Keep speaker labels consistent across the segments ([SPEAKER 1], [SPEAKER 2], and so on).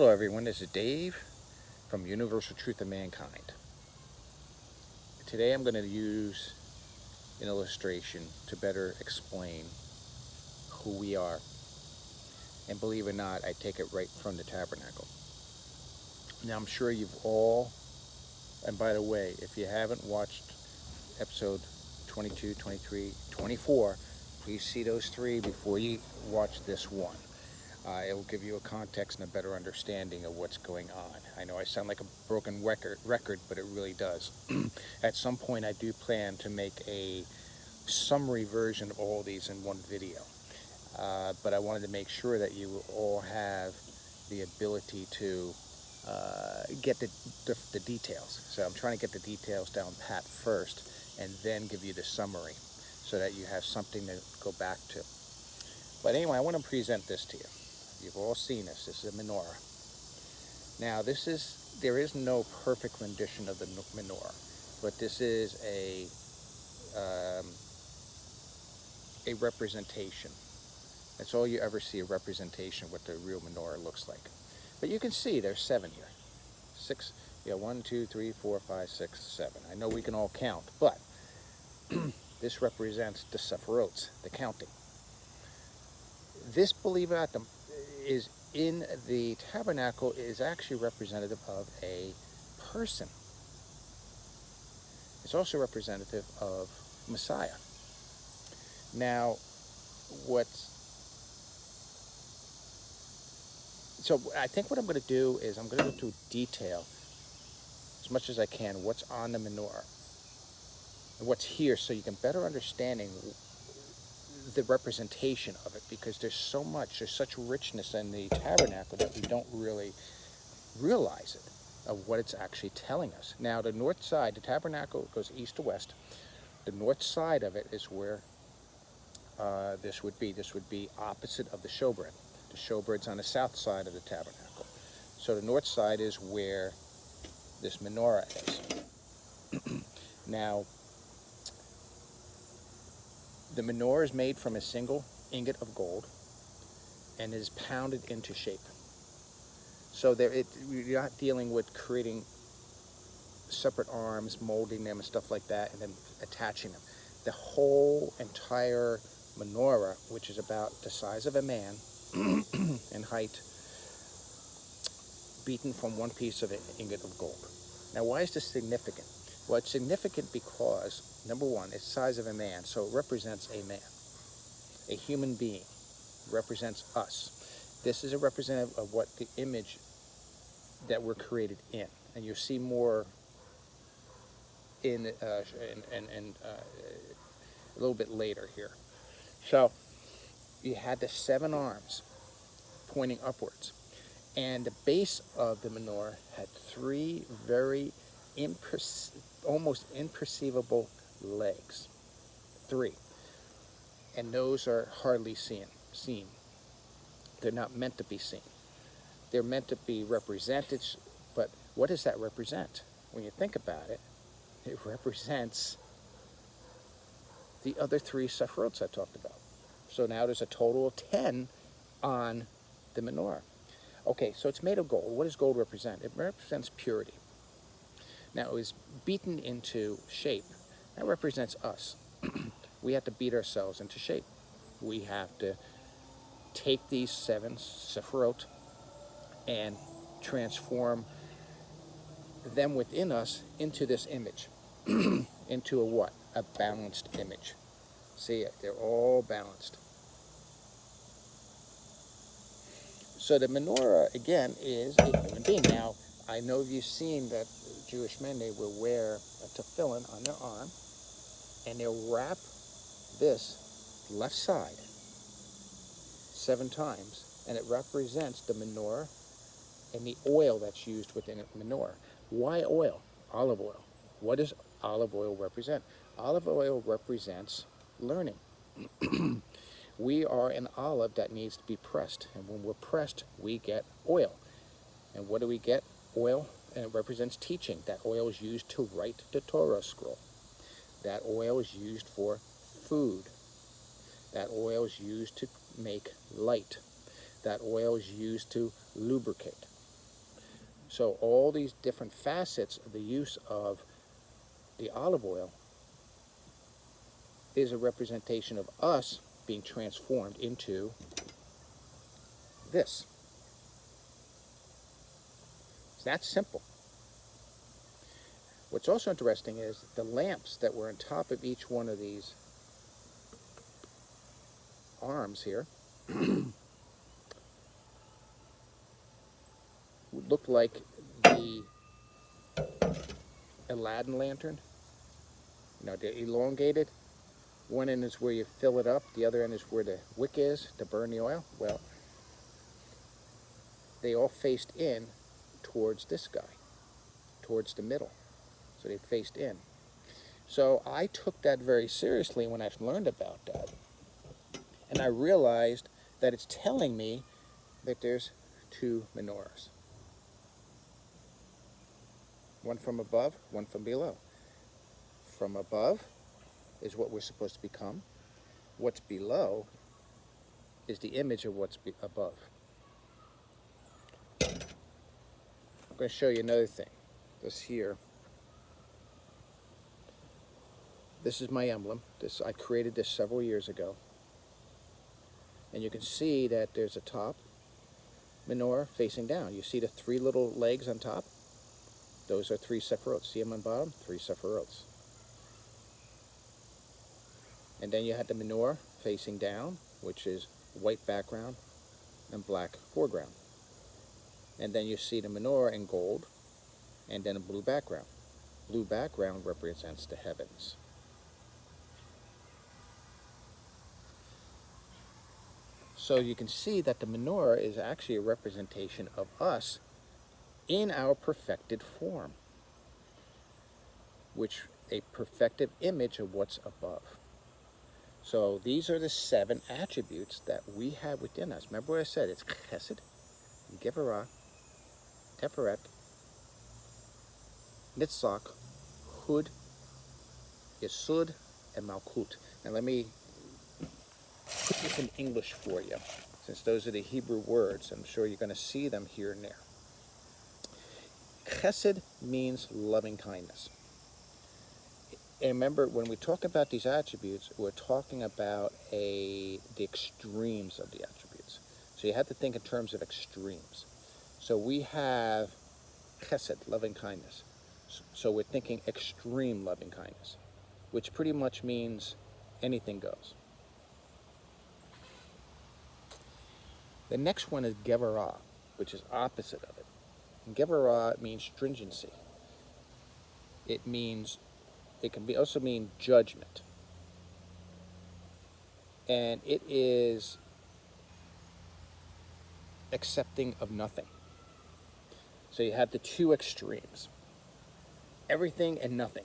[SPEAKER 1] Hello everyone, this is Dave from Universal Truth of Mankind. Today I'm going to use an illustration to better explain who we are. And believe it or not, I take it right from the tabernacle. Now I'm sure you've all, and by the way, if you haven't watched episode 22, 23, 24, please see those three before you watch this one. It will give you a context and a better understanding of what's going on. I know I sound like a broken record, but it really does. At some point, I do plan to make a summary version of all these in one video. But I wanted to make sure that you all have the ability to get the details. So I'm trying to get the details down pat first and then give you the summary so that you have something to go back to. But anyway, I want to present this to you. You've all seen this. This is a menorah. Now, there is no perfect rendition of the menorah, but this is a representation. That's all you ever see, a representation of what the real menorah looks like. But you can see there's 7 here. 6, 1, 2, 3, 4, 5, 6, 7. I know we can all count, but this represents the sephirots, the counting. This, believe it or not, is in the tabernacle is actually representative of a person. It's also representative of Messiah. Now, so I think what I'm going to do is I'm going to go through detail as much as I can what's on the menorah and what's here, so you can better understanding the representation of it, because there's such richness in the tabernacle that we don't really realize it, of what it's actually telling us. Now, the north side, the tabernacle goes east to west. The north side of it is where this would be. This would be opposite of the showbread. The showbread's on the south side of the tabernacle. So the north side is where this menorah is. Now, the menorah is made from a single ingot of gold and is pounded into shape. So you're not dealing with creating separate arms, molding them and stuff like that, and then attaching them. The whole entire menorah, which is about the size of a man in height, beaten from one piece of an ingot of gold. Now, why is this significant? Well, it's significant because, number one, it's the size of a man, so it represents a man, a human being. It represents us. This is a representative of what the image that we're created in, and you'll see more in a little bit later here. So you had the 7 arms pointing upwards, and the base of the menorah had 3 very almost imperceivable legs. 3, and those are hardly seen. They're not meant to be seen. They're meant to be represented, but what does that represent? When you think about it, it represents the other 3 sephirots I talked about. So now there's a total of 10 on the menorah. Okay, so it's made of gold. What does gold represent? It represents purity. Now, it was beaten into shape. That represents us. We have to beat ourselves into shape. We have to take these 7 sephirot and transform them within us into this image. Into a what? A balanced image. See, they're all balanced. So the menorah, again, is a human being. Now, I know you've seen that Jewish men, they will wear a tefillin on their arm, and they'll wrap this left side 7 times, and it represents the menorah and the oil that's used within the menorah. Why oil? Olive oil. What does olive oil represent? Olive oil represents learning. We are an olive that needs to be pressed, and when we're pressed, we get oil. And what do we get? Oil, and it represents teaching. That oil is used to write the Torah scroll. That oil is used for food. That oil is used to make light. That oil is used to lubricate. So all these different facets of the use of the olive oil is a representation of us being transformed into this. It's that simple. What's also interesting is the lamps that were on top of each one of these arms here looked like the Aladdin lantern. You know, they're elongated. One end is where you fill it up, the other end is where the wick is to burn the oil. Well, they all faced in towards this guy, towards the middle. So they faced in. So I took that very seriously when I learned about that. And I realized that it's telling me that there's two menorahs. One from above, one from below. From above is what we're supposed to become. What's below is the image of what's above. I'm going to show you another thing. This here. This is my emblem. I created this several years ago. And you can see that there's a top menorah facing down. You see the three little legs on top? Those are three sephirot. See them on bottom? Three sephirot. And then you had the menorah facing down, which is white background and black foreground. And then you see the menorah in gold and then a blue background. Blue background represents the heavens. So you can see that the menorah is actually a representation of us in our perfected form, which a perfected image of what's above. So these are the 7 attributes that we have within us. Remember what I said? It's chesed, gevarah, teferet, nitzach, hud, yesud, and malkut. Now let me put this in English for you, since those are the Hebrew words. I'm sure you're going to see them here and there. Chesed means loving kindness. And remember, when we talk about these attributes, we're talking about the extremes of the attributes. So you have to think in terms of extremes. So we have chesed, loving kindness. So we're thinking extreme loving kindness, which pretty much means anything goes. The next one is gevarah, which is opposite of it. And gevarah means stringency. It can also mean judgment. And it is accepting of nothing. So you have the two extremes. Everything and nothing.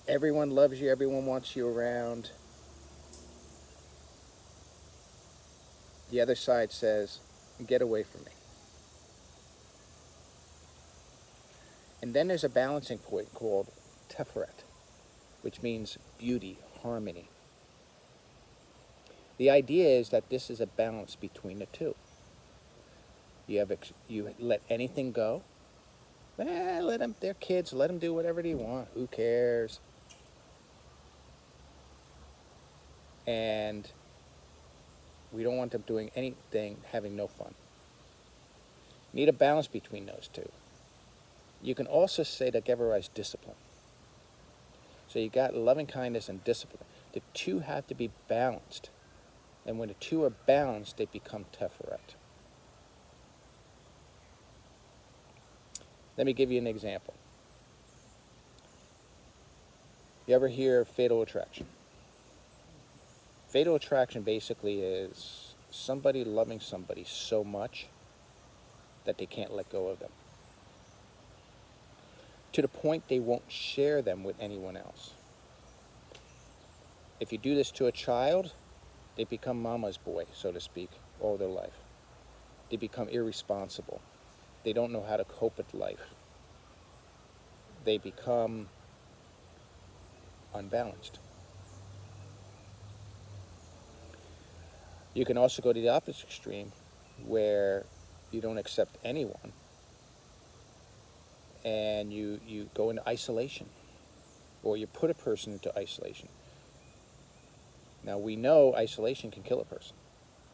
[SPEAKER 1] Everyone loves you, everyone wants you around. The other side says, get away from me. And then there's a balancing point called teferet, which means beauty, harmony. The idea is that this is a balance between the two. You let anything go. Let them, they're kids, let them do whatever they want. Who cares? And we don't want them doing anything, having no fun. Need a balance between those two. You can also say that gevarah is discipline. So you got loving kindness and discipline. The two have to be balanced. And when the two are balanced, they become teferet. Let me give you an example. You ever hear of fatal attraction? Fatal attraction basically is somebody loving somebody so much that they can't let go of them, to the point they won't share them with anyone else. If you do this to a child, they become mama's boy, so to speak, all their life. They become irresponsible. They don't know how to cope with life. They become unbalanced. You can also go to the opposite extreme, where you don't accept anyone, and you go into isolation, or you put a person into isolation. Now we know isolation can kill a person.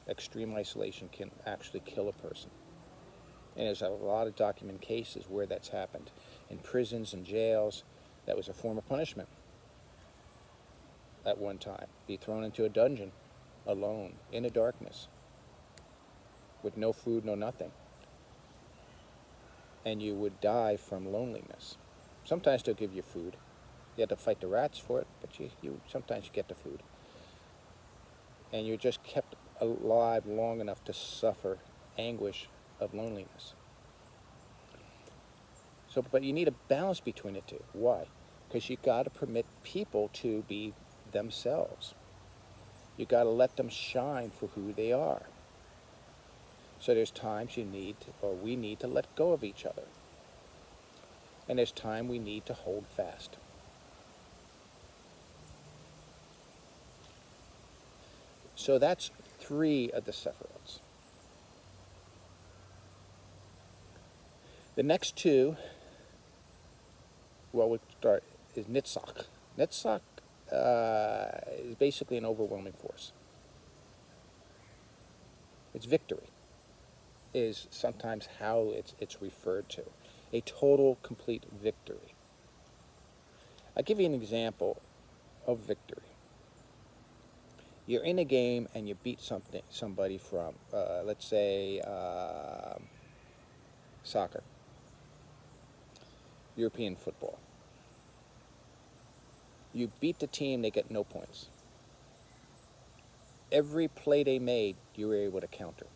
[SPEAKER 1] Extreme isolation can actually kill a person. And there's a lot of documented cases where that's happened. In prisons and jails, that was a form of punishment at one time. Be thrown into a dungeon, alone, in the darkness, with no food, no nothing. And you would die from loneliness. Sometimes they'll give you food. You have to fight the rats for it, but you sometimes you get the food. And you're just kept alive long enough to suffer anguish of loneliness. So, but you need a balance between the two. Why? Because you got to permit people to be themselves. You got to let them shine for who they are. So there's times you need to, or we need to let go of each other. And there's time we need to hold fast. So that's 3 of the Sephiroths. The next 2, well, we'll start, is Nitzach. Nitzach is basically an overwhelming force. It's victory, is sometimes how it's referred to. A total, complete victory. I'll give you an example of victory. You're in a game and you beat somebody from, let's say, soccer, European football. You beat the team, they get no points. Every play they made, you were able to counter.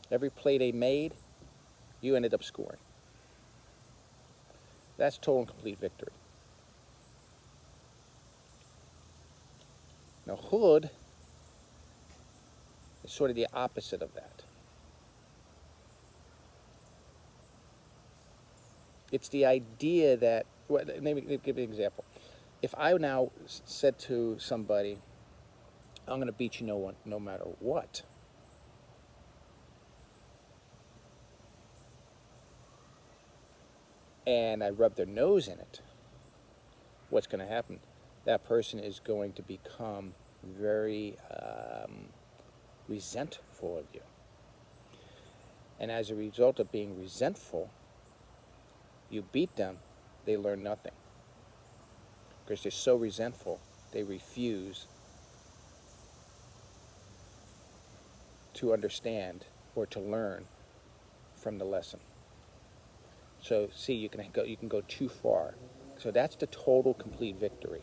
[SPEAKER 1] Every play they made, you ended up scoring. That's total and complete victory. Now, Hood is sort of the opposite of that. It's the idea that, well, let me give you an example. If I now said to somebody, I'm going to beat you no matter what, and I rub their nose in it, what's going to happen? That person is going to become very resentful of you. And as a result of being resentful, you beat them, they learn nothing. Because they're so resentful, they refuse to understand or to learn from the lesson. So see, you can go too far. So that's the total, complete victory.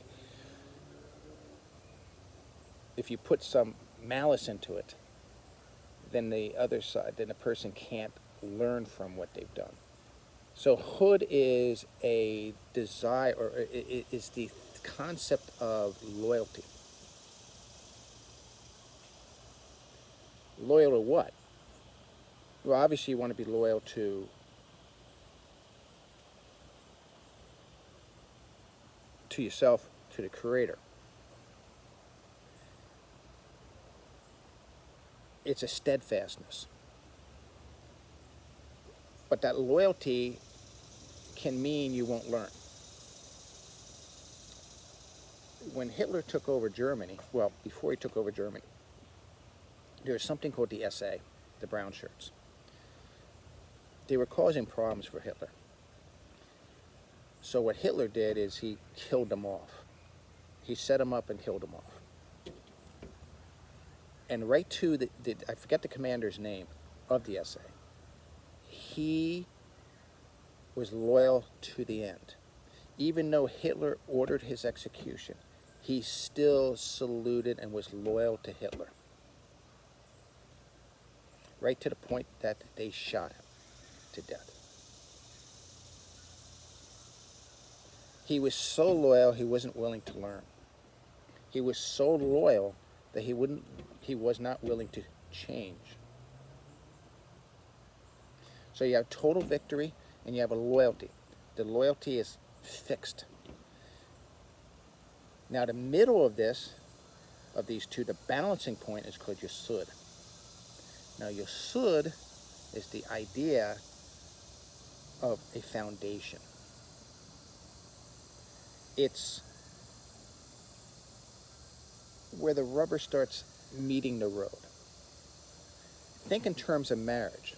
[SPEAKER 1] If you put some malice into it, then the other side, then the person can't learn from what they've done. So Hood is a desire, or is the concept of loyalty. Loyal to what? Well, obviously you want to be loyal to yourself, to the Creator. It's a steadfastness. But that loyalty can mean you won't learn. When Hitler took over Germany, well, before he took over Germany, there was something called the SA, the brown shirts. They were causing problems for Hitler. So what Hitler did is he killed them off. He set them up and killed them off. And right to I forget the commander's name of the SA, he was loyal to the end. Even though Hitler ordered his execution, he still saluted and was loyal to Hitler. Right to the point that they shot him to death. He was so loyal, he wasn't willing to learn. He was so loyal that he was not willing to change. So you have total victory and you have a loyalty. The loyalty is fixed. Now the middle of these two, the balancing point is called Yesud. Now Yesud is the idea of a foundation. It's where the rubber starts meeting the road. Think in terms of marriage.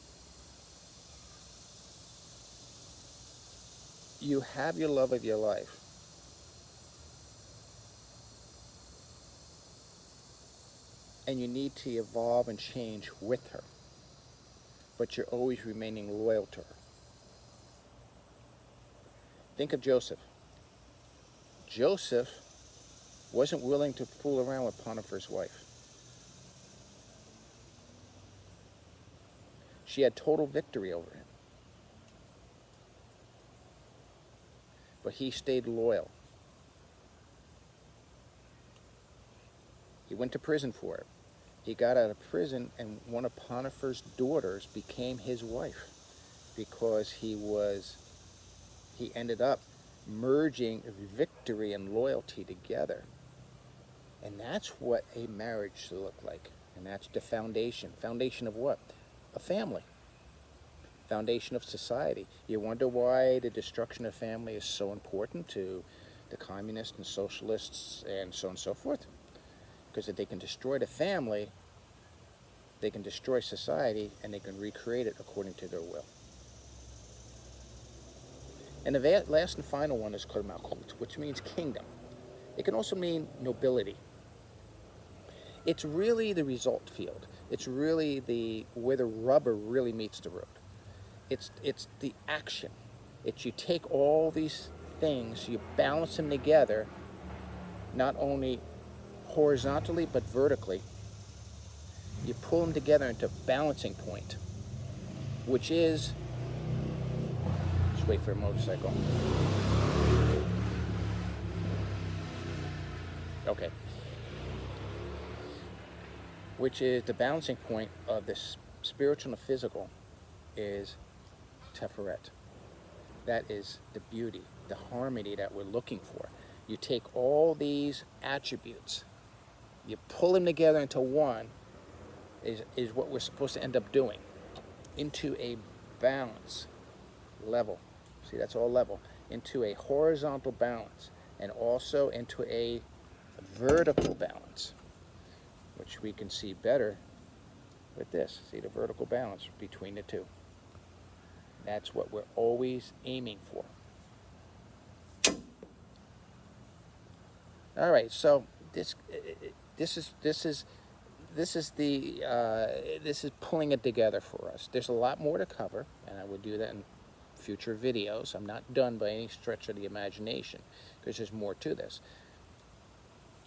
[SPEAKER 1] You have your love of your life. And you need to evolve and change with her. But you're always remaining loyal to her. Think of Joseph. Joseph wasn't willing to fool around with Potiphar's wife. She had total victory over him. But he stayed loyal. He went to prison for it. He got out of prison, and one of Potiphar's daughters became his wife because he ended up merging victory and loyalty together. And that's what a marriage should look like. And that's the foundation. Foundation of what? A family. Foundation of society. You wonder why the destruction of family is so important to the communists and socialists and so on and so forth. Because if they can destroy the family, they can destroy society, and they can recreate it according to their will. And the last and final one is called Malkut, which means kingdom. It can also mean nobility. It's really the result field. It's really where the rubber really meets the road. It's the action. It's you take all these things, you balance them together, not only horizontally but vertically. You pull them together into a balancing point, which is, just wait for a motorcycle. Okay. Which is the balancing point of this spiritual and physical is Teferet. That is the beauty, the harmony that we're looking for. You take all these attributes, you pull them together into one, is what we're supposed to end up doing, into a balance level. See, that's all level. Into a horizontal balance, and also into a vertical balance, which we can see better with this. See the vertical balance between the two. That's what we're always aiming for. All right, so this is pulling it together for us. There's a lot more to cover, and I will do that in future videos. I'm not done by any stretch of the imagination, because there's more to this.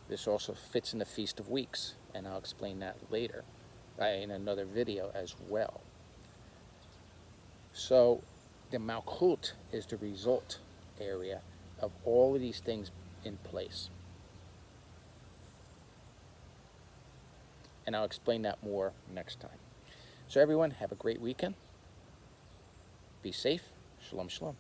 [SPEAKER 1] This also fits in the Feast of Weeks, and I'll explain that later in another video as well. So the Malkut is the result area of all of these things in place. And I'll explain that more next time. So everyone, have a great weekend. Be safe. Shalom, shalom.